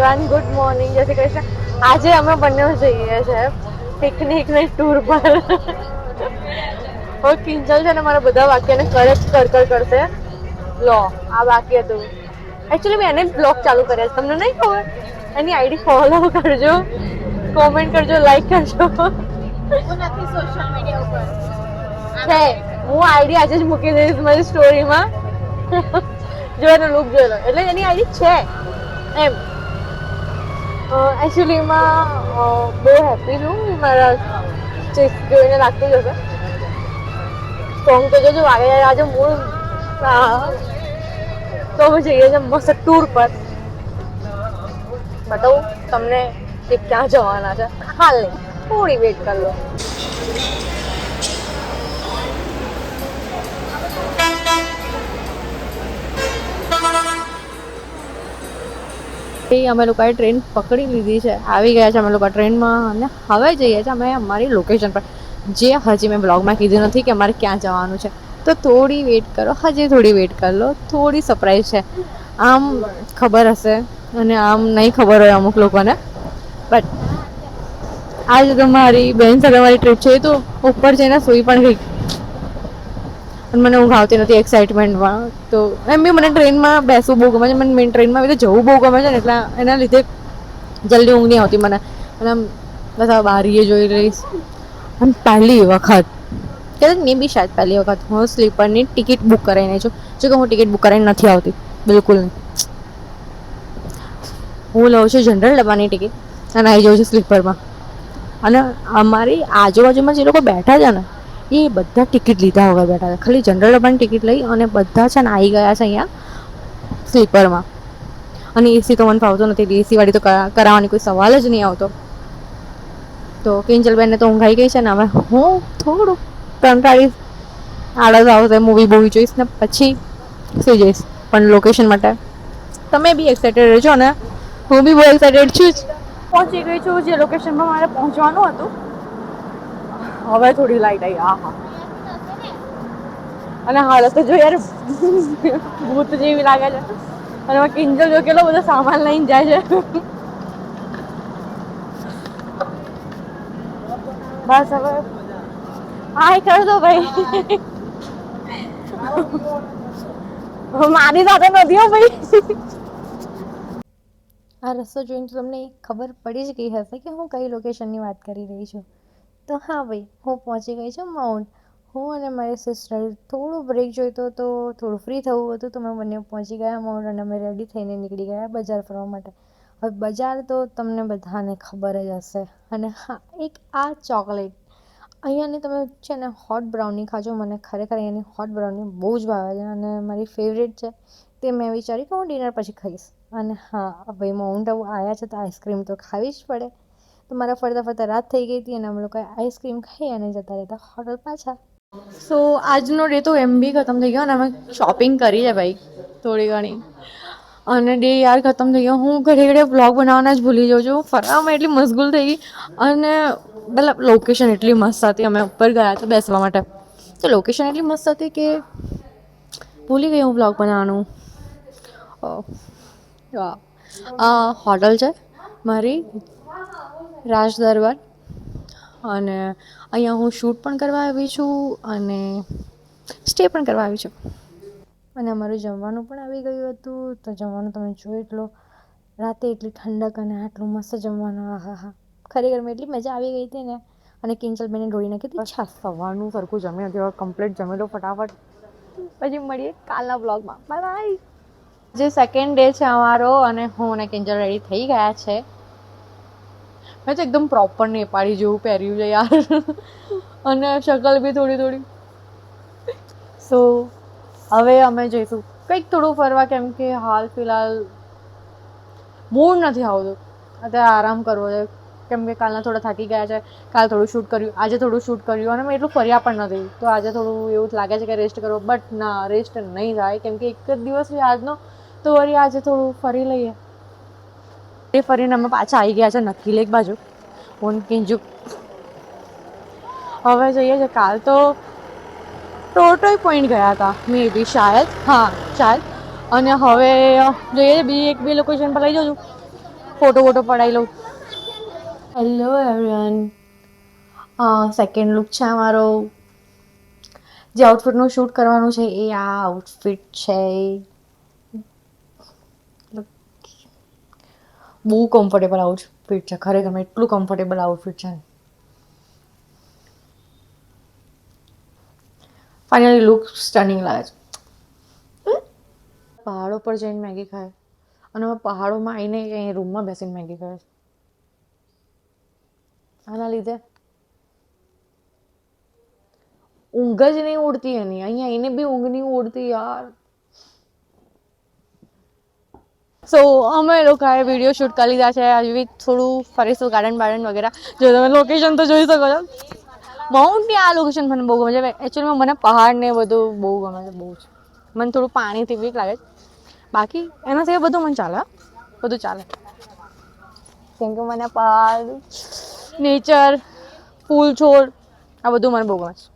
Everyone, good morning, જય શ્રી કૃષ્ણ. આજે અમે બંને જઈએ છીએ પિકનિકની ટૂર પર. કિંજલ છે ને મારા બધા વાક્યને કરેક્ટ કરશે. લો આ વાક્ય હતું. એકચ્યુઅલી મેં એને બ્લોગ ચાલુ કર્યા છે, તમને નહીં ખબર? એની આઈડી ફોલો કરજો, કોમેન્ટ કરજો, લાઈક કરજો. હું નથી સોશિયલ મીડિયા ઉપર છે, હું આઈડી આજે જ મૂકી દઈશ મારી સ્ટોરીમાં. જો એનો લુક જોઈ લો, એટલે એની આઈડી છે એમ. એકચ્યુઅલીમાં બહુ હેપી છું મારા ચીફ જોઈને લાગતું જ હશે. સોંગ તો જોજો વાગે આજે મૂળ તો અમે જઈએ છીએ મસ્ત ટૂર પર. બતાવું તમને કે ક્યાં જવાના છે. હાલ નહીં, થોડી વેટ કરી લો. અમે લોકોએ ટ્રેન પકડી લીધી છે, આવી ગયા છે અમે લોકો ટ્રેનમાં અને હવે જઈએ છીએ અમે અમારી લોકેશન પર, જે હજી મેં બ્લોગમાં કીધું નથી કે અમારે ક્યાં જવાનું છે. તો થોડી વેટ કરો, હજી થોડી વેટ કરી લો, થોડી સરપ્રાઈઝ છે. આમ ખબર હશે અને આમ નહીં ખબર હોય અમુક લોકોને, બટ આજે તો મારી બહેન સાથે મારી ટ્રીપ છે તો ઉપર જઈને સૂઈ પણ ગઈ અને મને ઊંઘ આવતી નથી એક્સાઇટમેન્ટમાં. તો એમ બી મને ટ્રેનમાં બેસવું બહુ ગમે છે, મને મેન ટ્રેનમાં બી જવું બહુ ગમે છે ને, એટલે એના લીધે જલ્દી ઊંઘ નહીં આવતી મને. અને આમ બધા બારીએ જોઈ રહીશ. અને પહેલી વખત કે નહીં બી શાયદ પહેલી વખત હું સ્લીપરની ટિકિટ બુક કરાવીને છું. જો કે હું ટિકિટ બુક કરાવીને નથી આવતી બિલકુલ નહીં. હું લઉં છું જનરલ ડબ્બાની ટિકિટ અને આવી જાઉં છું સ્લીપરમાં. અને અમારી આજુબાજુમાં જે લોકો બેઠા છે ને એ બધા ટિકિટ લીધા વગર બેઠા છે. ખાલી જનરલ ડબ્બાની ટિકિટ લઈ અને બધા છે ને આવી ગયા છે અહીંયા સ્લીપરમાં. અને એસી તો મને ફાવતો નથી, એસી વાળી તો કરાવવાની કોઈ સવાલ જ નહીં આવતો. તો કિંજલબેનને તો ઊંઘાઈ ગઈ છે ને, હવે હું થોડું કંટાળીશ, આળસ આવશે, મૂવી બૂવી જોઈશ ને પછી સુઈ જઈશ. પણ લોકેશન માટે તમે બી એક્સાઇટેડ રહેજો ને હું બી બહુ એક્સાઇટેડ છું જ. પહોંચી ગઈ છું જે લોકેશનમાં મારે પહોંચવાનું હતું. હવે થોડી લાઈટ આવી. હા હા, અને હાલત તો જો યાર ભૂત જેવી લાગે છે. અને કિંજલ જો કેટલો બધો સામાન લઈને જાય છે. બસ હવે હાય કર દો ભાઈ. મારી સાથે નથી હો ભાઈ. આ રસ્તો જોઈને તો તમને ખબર પડી જ ગઈ હશે કે હું કઈ લોકેશનની વાત કરી રહી છું. તો હા ભાઈ, હું પહોંચી ગઈ છું માઉન્ટ. હું અને મારી સિસ્ટર થોડું બ્રેક જોઈતો હતો, થોડું ફ્રી થવું હતું, તો અમે બંને પહોંચી ગયા માઉન્ટ અને અમે રેડી થઈને નીકળી ગયા બજાર ફરવા માટે. હવે બજાર તો તમને બધાને ખબર જ હશે. અને હા, એક આ ચોકલેટ અહીંયાની તમે છે ને હોટ બ્રાઉની ખાજો. મને ખરેખર અહીંયાની હોટ બ્રાઉની બહુ જ ભાવે છે અને મારી ફેવરેટ છે. તે મેં વિચાર્યું કે હું ડિનર પછી ખાઈશ. અને હા, ભાઈ માઉન્ટ આબુ આવ્યા છે તો આઈસ્ક્રીમ તો ખાવી જ પડે. તો મારા ફરતા ફરતા રાત થઈ ગઈ હતી અને અમે લોકોએ આઈસ્ક્રીમ ખાઈ અને જતા રહેતા હોટલ પાછા. સો આજનો ડે તો એમ બી ખતમ થઈ ગયો અને અમે શોપિંગ કરી છે ભાઈ થોડી ઘણી. અને ડે યાર ખતમ થઈ ગયો. હું ઘરે ઘરે બ્લોગ બનાવવાના જ ભૂલી જાઉં છું. ફરવામાં એટલી મશગુલ થઈ ગઈ અને મતલબ લોકેશન એટલી મસ્ત હતી. અમે ઉપર ગયા હતા બેસવા માટે, તો લોકેશન એટલી મસ્ત હતી કે ભૂલી ગઈ હું બ્લોગ બનાવવાનું. હોટલ છે મારી રાજ દરબાર અને અહીંયા હું શૂટ પણ કરવા આવી છું અને સ્ટે પણ કરવા આવી છું. અને અમારું જમવાનું પણ આવી ગયું હતું. તો જમવાનું તમે જોઈ એટલો રાતે એટલી ઠંડક અને આટલું મસ્ત જમવાનું. હા હા, ખરેખર મેં એટલી મજા આવી ગઈ હતી ને. અને કિંજલબેને ઢોળી નાખી હતી. અચ્છા, સવારનું સરખું જમ્યું નથી, હવે કમ્પ્લીટ જમી લો ફટાફટ, પછી મળીએ કાલના બ્લોગમાં. Bye bye. જે સેકન્ડ ડે છે અમારો અને હું અને કિંજલ રેડી થઈ ગયા છે. મેં તો એકદમ પ્રોપર નેપાળી જેવું પહેર્યું છે યાર અને શકલ બી થોડી થોડી. સો હવે અમે જઈશું કંઈક થોડું ફરવા, કેમ કે હાલ ફિલહાલ મૂડ નથી આવતું. અત્યારે આરામ કરવો છે કેમ કે કાલના થોડા થાકી ગયા છે. કાલ થોડું શૂટ કર્યું, આજે થોડું શૂટ કર્યું અને મેં એટલું ફર્યા પણ નથી. તો આજે થોડું એવું લાગે છે કે રેસ્ટ કરવો, બટ ના, રેસ્ટ નહીં થાય કેમ કે એક જ દિવસ છે આજનો. તો વળી આજે થોડું ફરી લઈએ. એ ફરીને અમે પાછા આવી ગયા છે નક્કી લેક બાજુ. હું કિંજુ હવે જઈએ છે. કાલ તો ટોટલ પોઈન્ટ ગયા હતા મે બી, શાયદ, હા શાયદ. અને હવે જોઈએ બીજી એક બે લોકેશન પર લઈ જાઉં છું. ફોટો પડાવી લઉં. હેલો એવરીવન, સેકન્ડ લુક છે અમારો. જે આઉટફિટનું શૂટ કરવાનું છે એ આ આઉટફિટ છે. બહુ કમ્ફર્ટેબલ આઉટફિટ છે, ખરેખર એટલું કમ્ફર્ટેબલ આઉટફિટ છે. ફાઇનલી લુક સ્ટનિંગ લાગે છે. પહાડો પર જઈને મેગી ખાય અને અમે પહાડોમાં આવીને અહીં રૂમમાં બેસીને મેગી ખાય. આના લીધે ઊંઘ જ નહીં ઉડતી એની. અહીંયા એને બી ઊંઘ નહીં ઉડતી યાર. સો અમે લોકોએ વિડીયો શૂટ કરી લીધા છે. હજી બી થોડું ફરીશું ગાર્ડન વગેરે. જો તમે લોકેશન તો જોઈ શકો છો. માઉન્ટની આ લોકેશન મને બહુ ગમે છે. એકચ્યુઅલીમાં મને પહાડ ને બધું બહુ ગમે છે, બહુ જ. મને થોડું પાણીથી બીક લાગે છે, બાકી એના સિવાય બધું મને ચાલે, બધું ચાલે. કેમ કે મને પહાડ, નેચર, ફૂલ છોડ આ બધું મને બહુ ગમે છે.